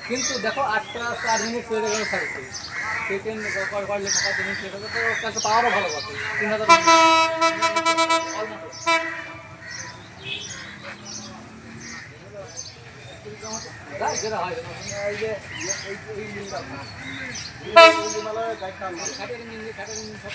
কিন্তু দেখো 8টা 4 মিনিট হয়ে গেল সার্ভিস সেকেন্ড করলে টাকা দিন ঠিক আছে তো কাছে পাওয়ারও ভালো আছে 3000 যাই যেটা হয় এই যে এই মিলটা এই মালা গাইটা খাটের মিল সব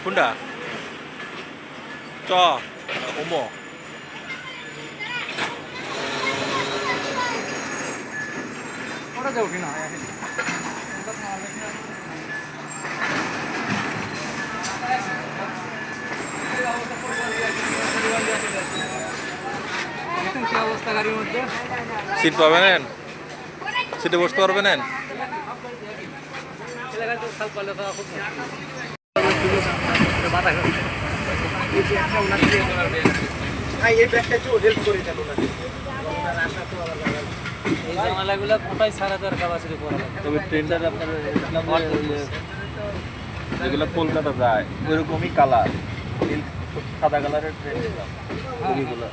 কোনটা চ ওমো ওটা যাও কি না কি অবস্থা গাড়ির মধ্যে সিট পাবেন সিটে বসতে পারবেন তবে ট্রেনটার আপনার যেগুলো কলকাতা যায় ওইরকমই কালার সাদা কালারের ট্রেন ওইগুলো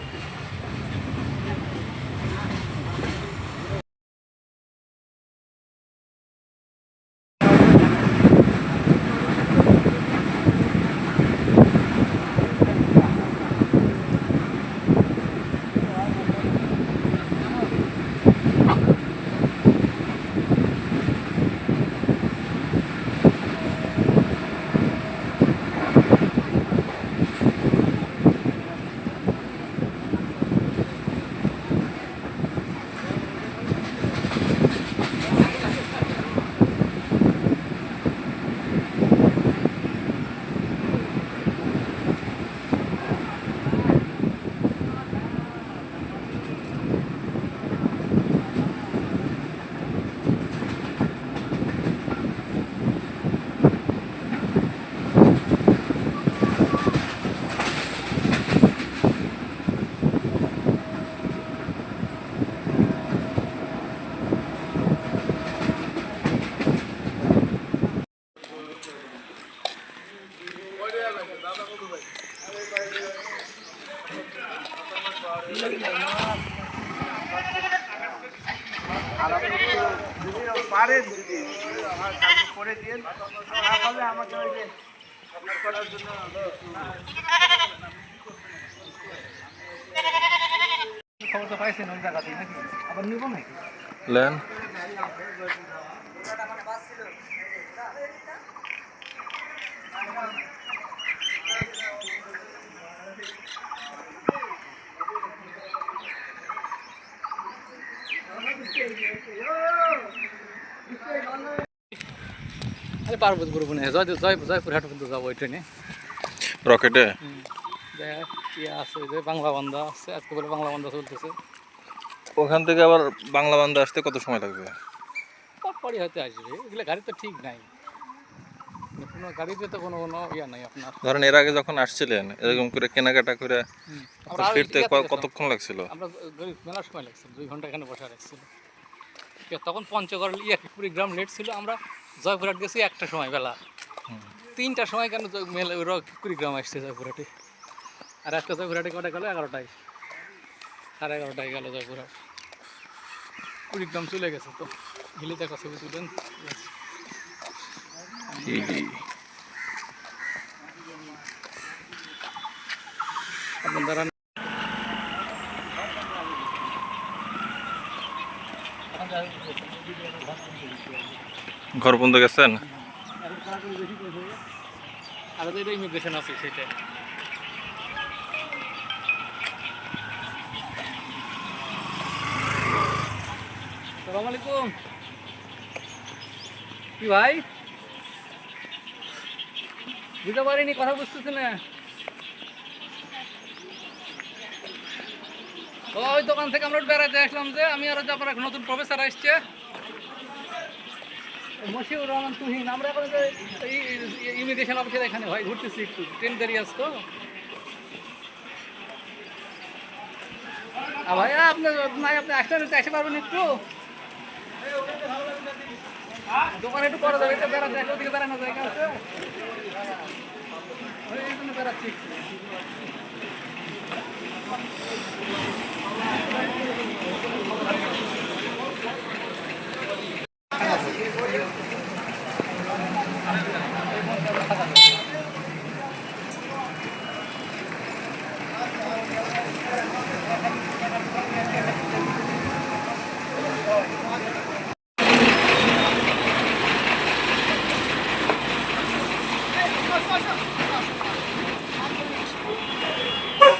পারেন যদি আমার কাজ করে দিন তাহলে আমাকে ওই যে আপনার করার জন্য খবর তো পাইছেন ওই জায়গাতেই নাকি আবার নিব নাকি লেন পার্বতীপুর বনে জয়পুরহাট পর্যন্ত যাবো ওই ট্রেনে রকেটে ইয়ে আছে যে বাংলা বান্ধা আছে আজকে বলে বাংলা বান্ধা চলতেছে ওখান থেকে আবার বাংলা বান্ধা আসতে কত সময় লাগবে পরে হয়তো আসবে এগুলো গাড়ি তো ঠিক নাই কোনো গাড়িতে তো কোনো ইয়া নাই আপনার ধরেন এর আগে যখন আসছিলেন এরকম করে কেনাকাটা করে ফিরতে কতক্ষণ লাগছিল আমরা মেলার সময় লাগছিল 2 ঘন্টা এখানে বসে রাখছিল তখন পঞ্চগড় কুড়িগ্রাম লেট ছিল আমরা জয়পুরহাট গেছি 1টার সময় বেলা 3টার সময় কেন কুড়িগ্রাম আসছে জয়পুরহাটে আর আজকে জয়পুরহাটে কটা গেল 11টায় 11:30টায় গেল জয়পুরহাট কুড়িগ্রাম চলে গেছে তো গেলে দেখা ছবি তুলেন আপনারা ঘর বন্ধ গেছেন আর এটা ইমিগ্রেশন অফিস এটা আসসালামু আলাইকুম কি ভাই বুঝতে পারিনি, কথা বুঝতেছি না। ওই দোকান থেকে আমরা বেড়াতে আসলাম, যে আমি আর যাবার এক নতুন প্রফেসর আসছে মশিউর রহমান তুহিন। আমরা এখন যে ইমিগ্রেশন অফিসের এখানে ভাই ঘুরতেছি, একটু ট্রেন দাঁড়িয়ে আসতো। ভাই আপনি নাই, আপনি আসতে আসতে পারবেন একটু দোকানে একটু করা যাবে, এটা বেড়াতে আসলে ওদিকে বেড়ানো জায়গা আছে, এই জন্য বেড়াচ্ছি।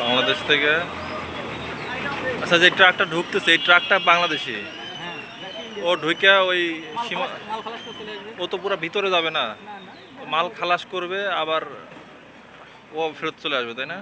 বাংলাদেশ থেকে। আচ্ছা, যে ট্রাকটা ঢুকতেছে এই ট্রাকটা বাংলাদেশি, ও ঢুকে ওই সীমা, মাল খালাস করতে লাগবে। ও তো পুরো ভিতরে যাবে না, না না, মাল খালাস করবে আবার ও ফেরত চলে আসবে, তাই না?